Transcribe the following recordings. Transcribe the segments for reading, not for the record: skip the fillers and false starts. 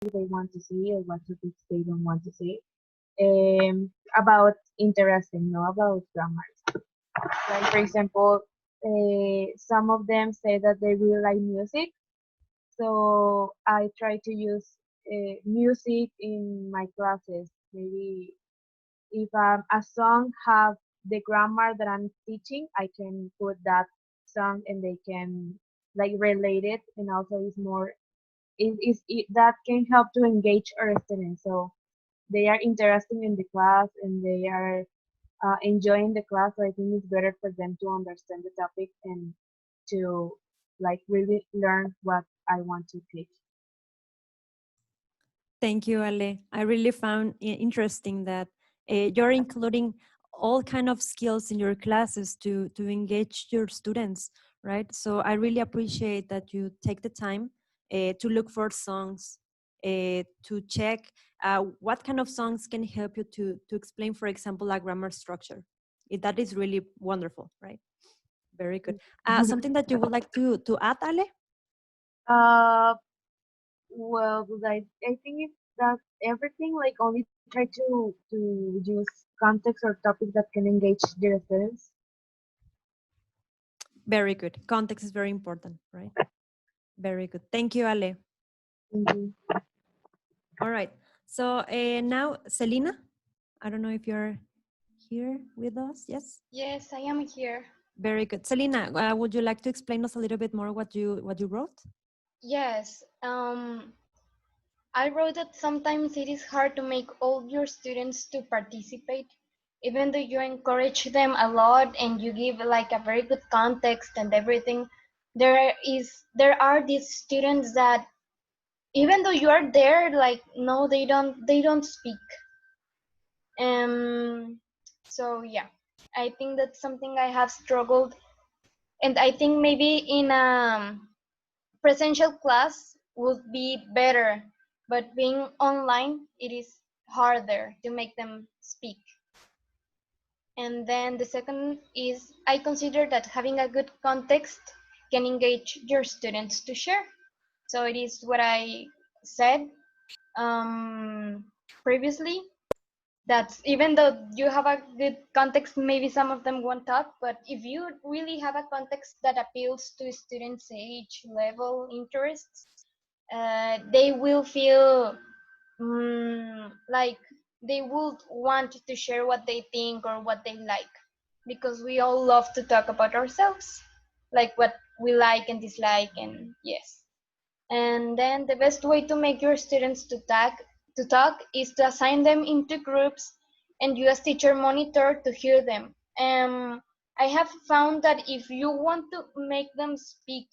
they want to see or what topics they don't want to see. About interesting, no, about grammar. Like for example, some of them say that they really like music, so I try to use music in my classes. Maybe if a song have the grammar that I'm teaching, I can put that song and they can like relate it, and also is more that can help to engage our students. So they are interested in the class and they are enjoying the class. So I think it's better for them to understand the topic and to like really learn what I want to teach. Thank you, Ale. I really found interesting that you're including all kind of skills in your classes to engage your students, right? So I really appreciate that you take the time to look for songs, to check what kind of songs can help you to explain, for example, a grammar structure. That is really wonderful, right? Very good. Something that you would like to add, Ale? uh, well, I think it's that everything like only try to use context or topic that can engage their students. Very good. Context is very important, right? Very good. Thank you, Ale. Mhm. All right. So now, Selena, I don't know if you're here with us. Yes. Yes, I am here. Very good. Selena, would you like to explain us a little bit more what you wrote? Yes, I wrote that sometimes it is hard to make all your students to participate, even though you encourage them a lot and you give like a very good context and everything. There are these students that even though you are there, like no, they don't speak. Um, so yeah, I think that's something I have struggled, and I think maybe in presential class would be better, but being online, it is harder to make them speak. And then the second is I consider that having a good context can engage your students to share. So it is what I said previously. That even though you have a good context, maybe some of them won't talk, but if you really have a context that appeals to students' age, level, interests, they will feel like they would want to share what they think or what they like, because we all love to talk about ourselves, like what we like and dislike, and yes. And then the best way to make your students to talk is to assign them into groups and you as teacher monitor to hear them. I have found that if you want to make them speak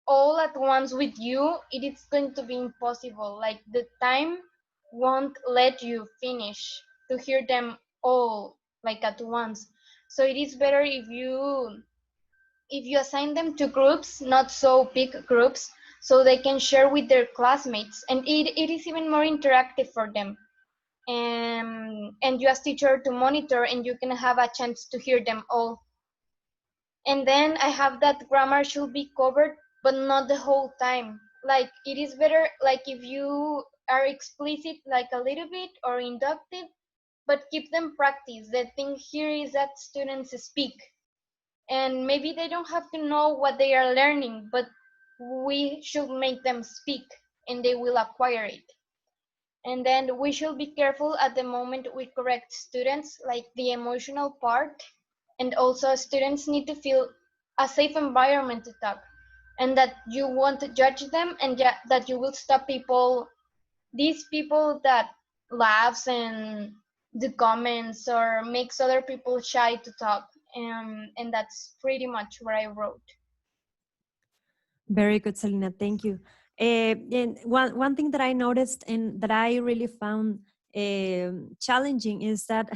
all at once with you, it is going to be impossible. Like the time won't let you finish to hear them all like at once. So it is better if you assign them to groups, not so big groups, so they can share with their classmates, and it is even more interactive for them. And you as teacher to monitor, and you can have a chance to hear them all. And then I have that grammar should be covered, but not the whole time. Like it is better, like if you are explicit, like a little bit or inductive, but keep them practice. The thing here is that students speak, and maybe they don't have to know what they are learning, but we should make them speak and they will acquire it. And then we should be careful at the moment we correct students, like the emotional part, and also students need to feel a safe environment to talk, and that you won't judge them, and that you will stop these people that laughs and do comments or makes other people shy to talk. And that's pretty much what I wrote. Very good, Selena. Thank you. And one thing that I noticed and that I really found challenging is that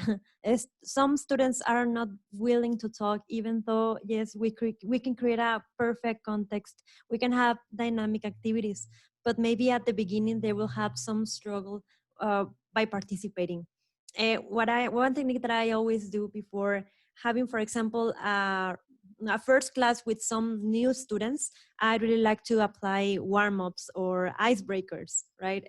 some students are not willing to talk, even though yes, we can create a perfect context. We can have dynamic activities, but maybe at the beginning they will have some struggle uh, by participating. One technique that I always do before having, for example, a first class with some new students, I really like to apply warm-ups or icebreakers, right?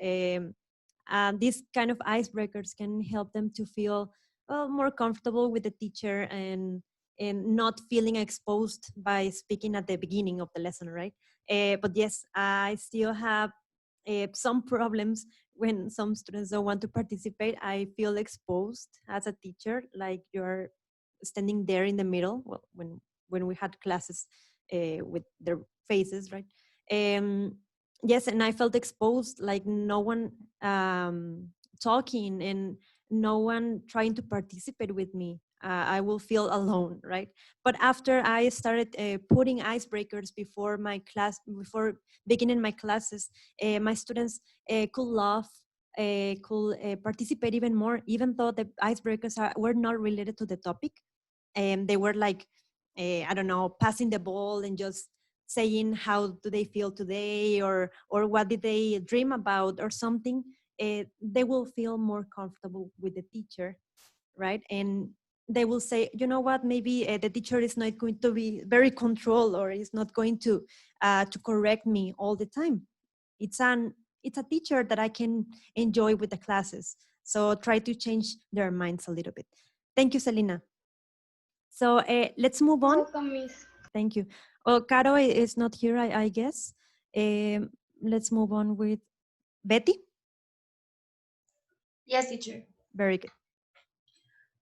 And these kind of icebreakers can help them to feel more comfortable with the teacher and not feeling exposed by speaking at the beginning of the lesson, right? But yes, I still have some problems when some students don't want to participate. I feel exposed as a teacher, like you're standing there in the middle. Well, when we had classes with their faces, right? Yes, and I felt exposed, like no one talking and no one trying to participate with me. I will feel alone, right? But after I started putting icebreakers before my class, before beginning my classes, my students could laugh, could participate even more, even though the icebreakers were not related to the topic. They were like, I don't know, passing the ball and just saying how do they feel today, or what did they dream about or something. They will feel more comfortable with the teacher, right? And they will say, you know what, maybe the teacher is not going to be very controlled, or is not going to correct me all the time. It's a teacher that I can enjoy with the classes. So try to change their minds a little bit. Thank you, Selena. So let's move on. Welcome, Miss. Thank you. Oh, Caro is not here, I guess. Let's move on with Betty. Yes, teacher. Very good.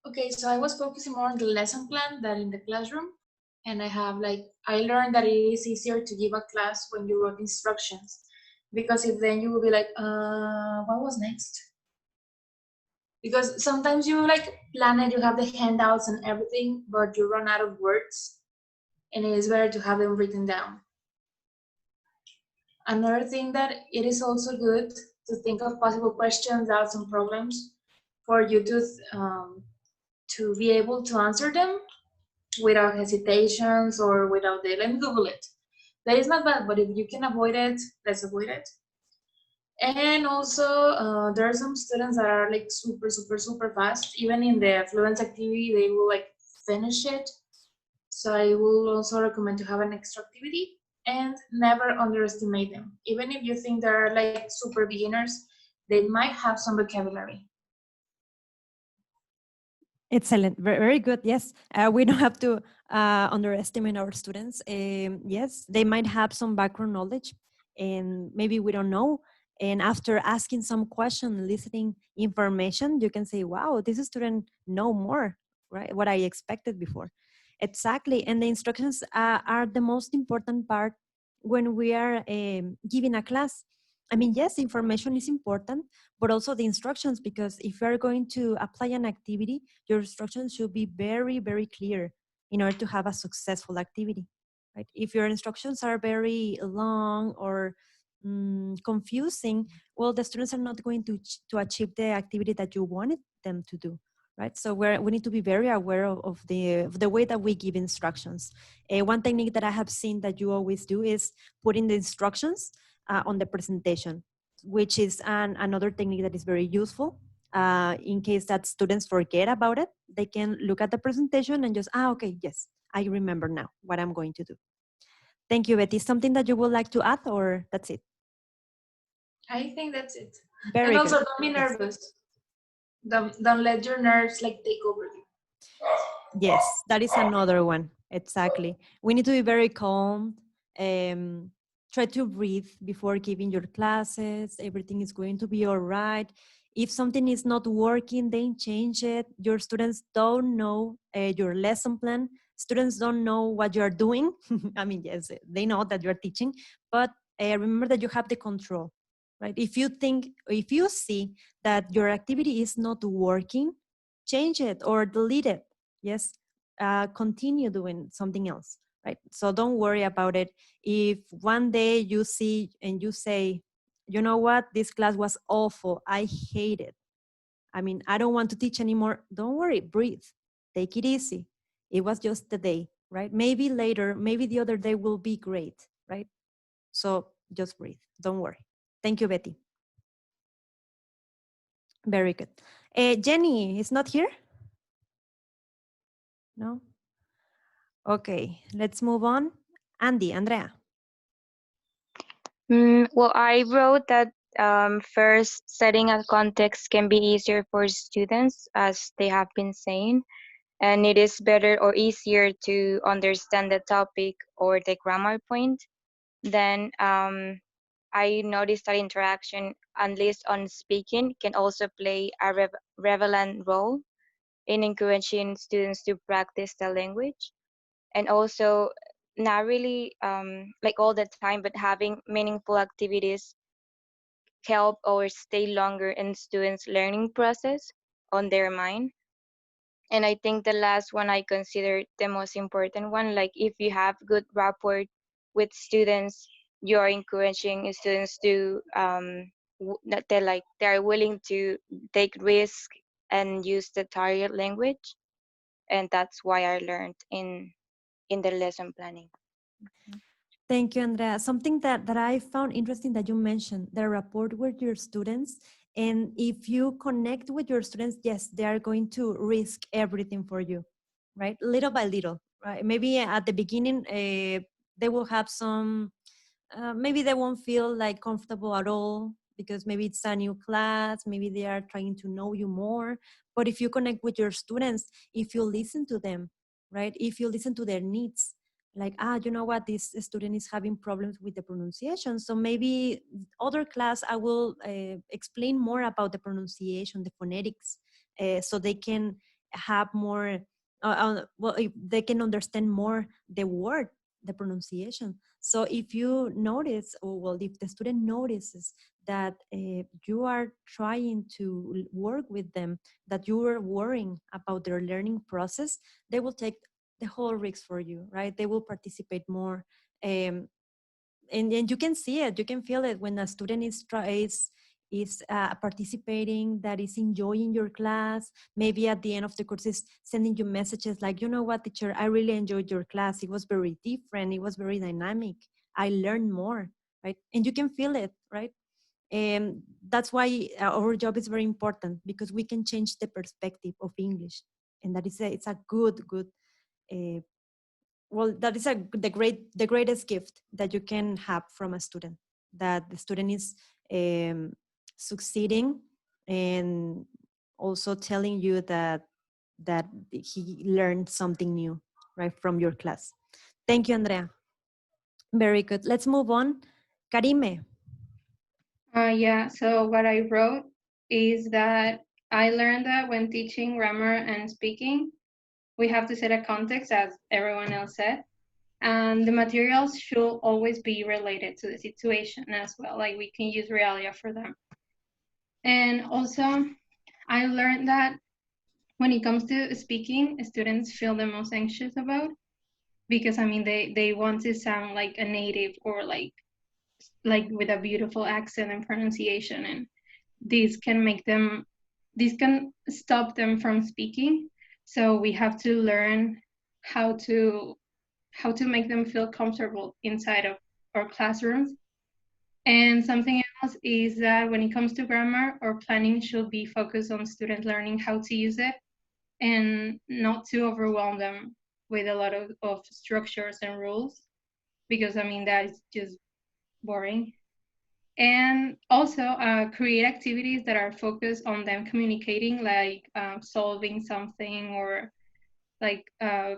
Okay, so I was focusing more on the lesson plan than in the classroom. And I learned that it is easier to give a class when you wrote instructions. Because if then you will be like, what was next? Because sometimes you plan it, you have the handouts and everything, but you run out of words. And it is better to have them written down. Another thing that it is also good to think of possible questions, doubts, and problems for you to be able to answer them without hesitations or without the let me Google it. That is not bad, but if you can avoid it, let's avoid it. And also, there are some students that are super fast. Even in the fluence activity, they will finish it. So I will also recommend to have an extra activity and never underestimate them. Even if you think they're super beginners, they might have some vocabulary. Excellent. Very, very good. Yes. We don't have to underestimate our students. Yes, they might have some background knowledge and maybe we don't know. And after asking some question, listening information, you can say, wow, this student know more, right? What I expected before. Exactly. And the instructions are the most important part when we are giving a class. I mean, yes, information is important, but also the instructions, because if you are going to apply an activity, your instructions should be very, very clear in order to have a successful activity, right? If your instructions are very long or confusing, well, the students are not going to achieve the activity that you wanted them to do, right? So we need to be very aware of the way that we give instructions. One technique that I have seen that you always do is putting the instructions on the presentation, which is another technique that is very useful. In case that students forget about it, they can look at the presentation and just, okay, yes, I remember now what I'm going to do. Thank you, Betty. Something that you would like to add, or that's it? I think that's it. Very and also good. don't be nervous. Don't let your nerves take over you. Yes, that is another one. Exactly. We need to be very calm. Try to breathe before giving your classes. Everything is going to be all right. If something is not working, then change it. Your students don't know your lesson plan. Students don't know what you're doing. I mean, yes, they know that you're teaching, but remember that you have the control, right? If you see that your activity is not working, change it or delete it. Yes, continue doing something else, right? So don't worry about it. If one day you see and you say, you know what, this class was awful, I hate it, I mean, I don't want to teach anymore, don't worry, breathe, take it easy. It was just the day, right? Maybe later, maybe the other day will be great, right? So just breathe, don't worry. Thank you, Betty. Very good. Jenny is not here? No? Okay, let's move on. Andrea. Well, I wrote that first, setting a context can be easier for students, as they have been saying, and it is better or easier to understand the topic or the grammar point. Then I noticed that interaction, at least on speaking, can also play a relevant role in encouraging students to practice the language. And also, not really like all the time, but having meaningful activities help or stay longer in students' learning process on their mind. And I think the last one I consider the most important one, like if you have good rapport with students, you're encouraging students to that they're willing to take risk and use the target language. And that's why I learned in the lesson planning. Thank you, Andrea. Something that I found interesting that you mentioned, the rapport with your students. And if you connect with your students, yes, they are going to risk everything for you, right? Little by little, right? Maybe at the beginning, they will have some, maybe they won't feel like comfortable at all because maybe it's a new class, maybe they are trying to know you more. But if you connect with your students, if you listen to them, right? If you listen to their needs, like, you know what, this student is having problems with the pronunciation, so maybe other class I will explain more about the pronunciation, the phonetics, so they can have more well, they can understand more the word, the pronunciation. So if you notice, or well, if the student notices that you are trying to work with them, that you are worrying about their learning process, they will take the whole risk for you, right? They will participate more. And you can see it, you can feel it when a student is participating, that is enjoying your class. Maybe at the end of the course is sending you messages like, you know what, teacher, I really enjoyed your class. It was very different. It was very dynamic. I learned more, right? And you can feel it, right? And that's why our job is very important, because we can change the perspective of English. And that is it's a good uh, well, that is the greatest gift that you can have from a student, that the student is succeeding and also telling you that he learned something new, right, from your class. Thank you, Andrea. Very good. Let's move on. Karime. Yeah, so what I wrote is that I learned that when teaching grammar and speaking, we have to set a context, as everyone else said, and the materials should always be related to the situation as well. Like we can use realia for them. And also, I learned that when it comes to speaking, students feel the most anxious about, because I mean they want to sound like a native, or like with a beautiful accent and pronunciation, and this can stop them from speaking. So we have to learn how to make them feel comfortable inside of our classrooms. And something else is that when it comes to grammar, our planning should be focused on students learning how to use it, and not to overwhelm them with a lot of structures and rules, because I mean that is just boring. And also create activities that are focused on them communicating, like solving something, or like a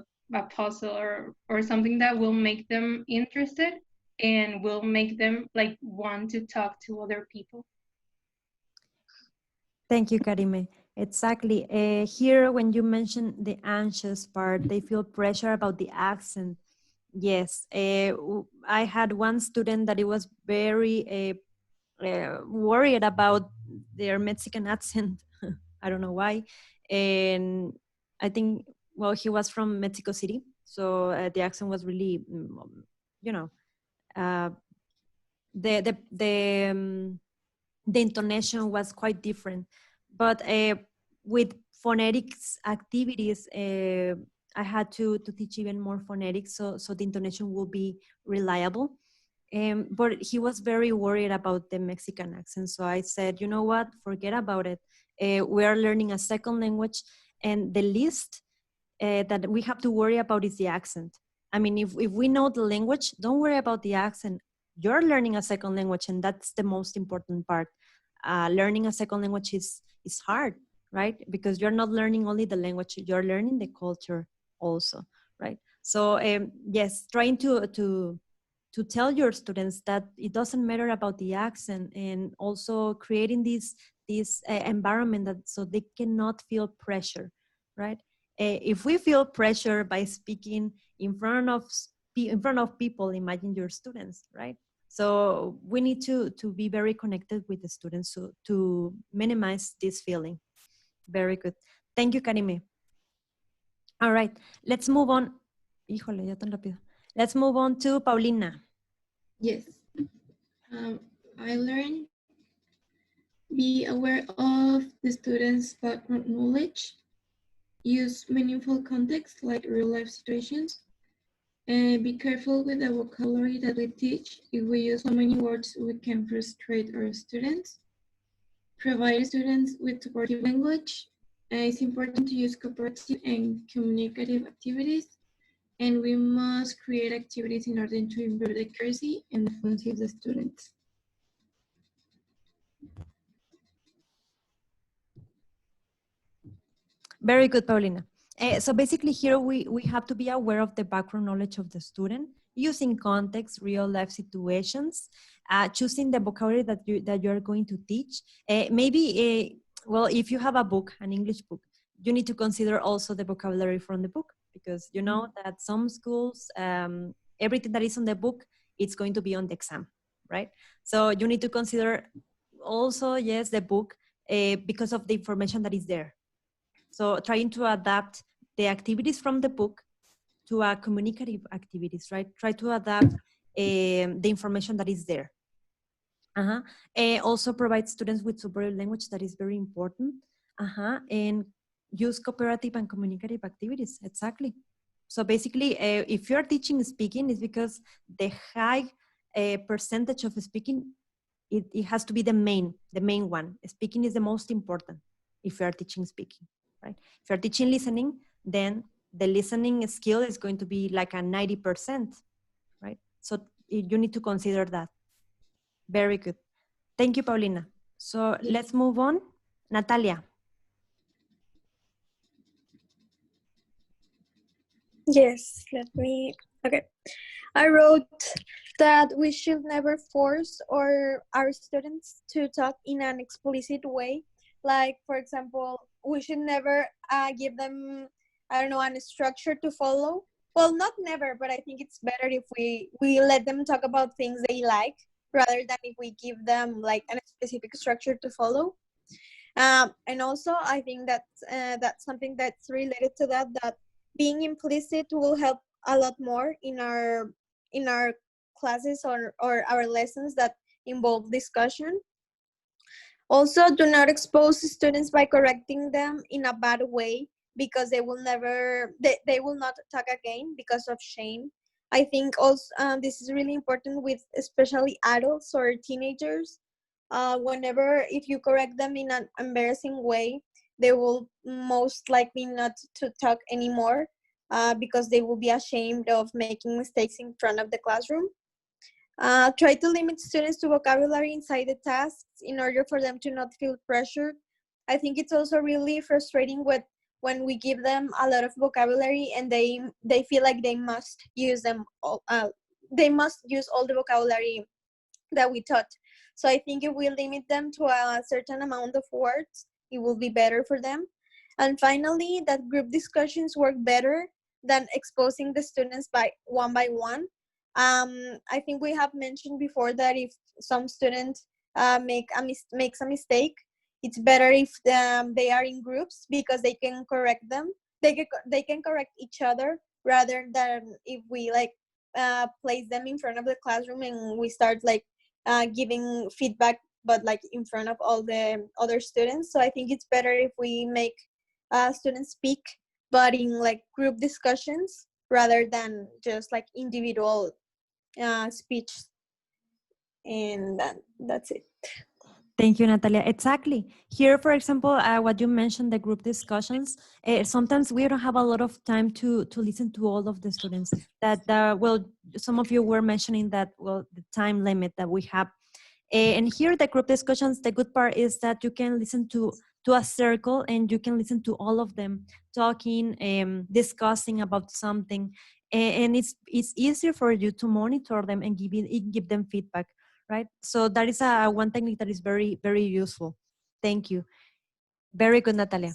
puzzle, or something that will make them interested and will make them like want to talk to other people. Thank you, Karime. Exactly. Here, when you mention the anxious part, they feel pressure about the accent. Yes, I had one student that it was very worried about their Mexican accent. I don't know why. And I think, well, he was from Mexico City, so the accent was really, you know, uh, the the the the intonation was quite different. But with phonetics activities, I had to teach even more phonetics, so the intonation will be reliable. But he was very worried about the Mexican accent. So I said, you know what, forget about it. We are learning a second language, and the least that we have to worry about is the accent. I mean, if we know the language, don't worry about the accent. You're learning a second language, and that's the most important part. Learning a second language is hard, right? Because you're not learning only the language, you're learning the culture also, right? So yes, trying to tell your students that it doesn't matter about the accent, and also creating this environment that so they cannot feel pressure, right? If we feel pressure by speaking in front of people, imagine your students, right? So we need to be very connected with the students to minimize this feeling. Very good. Thank you, Karime. All right, let's move on. Híjole, ya tan rápido. Let's move on to Paulina. Yes. I learned be aware of the student's background knowledge, use meaningful context like real life situations, and be careful with the vocabulary that we teach. If we use so many words, we can frustrate our students. Provide students with supportive language. It's important to use cooperative and communicative activities, and we must create activities in order to improve the accuracy and the fluency of the students. Very good, Paulina. So basically here we have to be aware of the background knowledge of the student, using context, real life situations, choosing the vocabulary that you're going to teach. Well, if you have a book, an English book, you need to consider also the vocabulary from the book, because you know that some schools, everything that is on the book, it's going to be on the exam, right? So you need to consider also, yes, the book, because of the information that is there. So trying to adapt the activities from the book to a communicative activities, right? Try to adapt the information that is there. Also provide students with supportive language, that is very important. And use cooperative and communicative activities, exactly. So basically, if you're teaching speaking, it's because the high percentage of speaking, it has to be the main one. Speaking is the most important if you are teaching speaking. Right? If you're teaching listening, then the listening skill is going to be like a 90%, right? So you need to consider that. Very good. Thank you, Paulina. So let's move on. Natalia. Yes, okay. I wrote that we should never force our students to talk in an explicit way. Like, for example, we should never give them, I don't know, a structure to follow. Well, not never, but I think it's better if we let them talk about things they like, rather than if we give them like a specific structure to follow. And also, I think that's something that's related to that being implicit will help a lot more in our classes or our lessons that involve discussion. Also, do not expose students by correcting them in a bad way, because they will not talk again because of shame. I think also this is really important with especially adults or teenagers. Whenever if you correct them in an embarrassing way, they will most likely not to talk anymore, because they will be ashamed of making mistakes in front of the classroom. Try to limit students to vocabulary inside the tasks in order for them to not feel pressured. I think it's also really frustrating when we give them a lot of vocabulary and they feel like they must use them all, they must use all the vocabulary that we taught. So I think if we limit them to a certain amount of words, it will be better for them. And finally, that group discussions work better than exposing the students by one. I think we have mentioned before that if some student makes a mistake, it's better if they are in groups, because they can correct them. They can correct each other, rather than if we like place them in front of the classroom and we start like giving feedback, but like in front of all the other students. So I think it's better if we make students speak, but in like group discussions, rather than just like individual speech. And that's it. Thank you, Natalia. Exactly. Here, for example, what you mentioned, the group discussions, sometimes we don't have a lot of time to listen to all of the students. Well, some of you were mentioning that, well, the time limit that we have. And here, the group discussions, the good part is that you can listen to a circle and you can listen to all of them talking, discussing about something. And it's easier for you to monitor them and give them feedback. Right? So that is one technique that is very, very useful. Thank you. Very good, Natalia.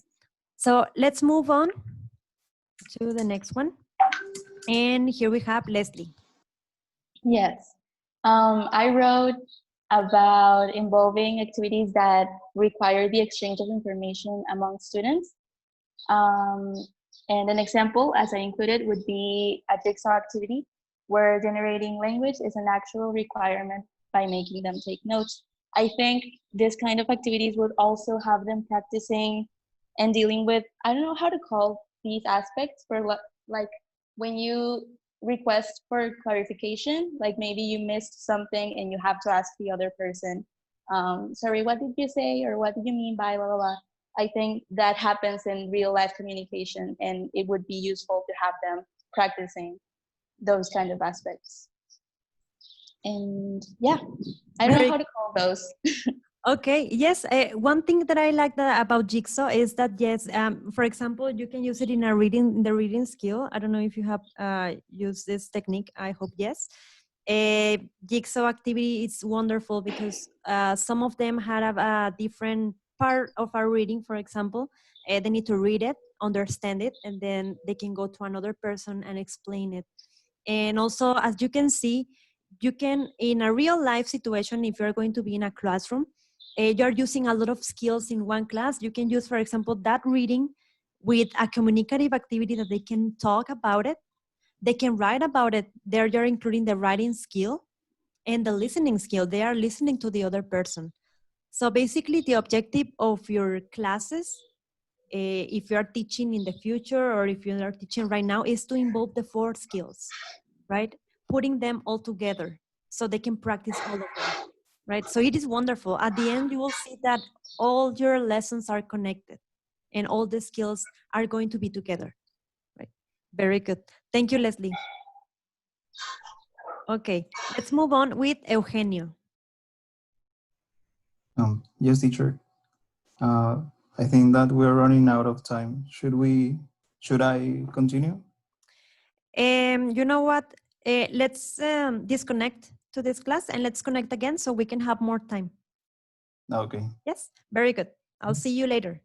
So let's move on to the next one. And here we have Leslie. Yes. I wrote about involving activities that require the exchange of information among students. And an example, as I included, would be a jigsaw activity where generating language is an actual requirement by making them take notes. I think this kind of activities would also have them practicing and dealing with, I don't know how to call these aspects, for like when you request for clarification, like maybe you missed something and you have to ask the other person, sorry, what did you say? Or what did you mean by blah, blah, blah. I think that happens in real life communication, and it would be useful to have them practicing those kind of aspects. And yeah, I don't know how to call those. Okay, yes. One thing that I like about Jigsaw is that, yes, for example, you can use it in the reading skill. I don't know if you have used this technique. I hope yes. Jigsaw activity is wonderful because some of them have a different part of our reading. For example, they need to read it, understand it, and then they can go to another person and explain it. And also, as you can see, you can, in a real life situation, if you're going to be in a classroom, you're using a lot of skills in one class. You can use, for example, that reading with a communicative activity that they can talk about it. They can write about it. There you're including the writing skill and the listening skill. They are listening to the other person. So basically the objective of your classes, if you are teaching in the future or if you are teaching right now, is to involve the 4 skills, right? Putting them all together so they can practice all of them, right? So it is wonderful. At the end, you will see that all your lessons are connected and all the skills are going to be together, right? Very good. Thank you, Leslie. Okay, let's move on with Eugenio. Yes, teacher. I think that we're running out of time. Should I continue? You know what? Let's disconnect to this class and let's connect again so we can have more time. Okay. Yes, very good. I'll see you later.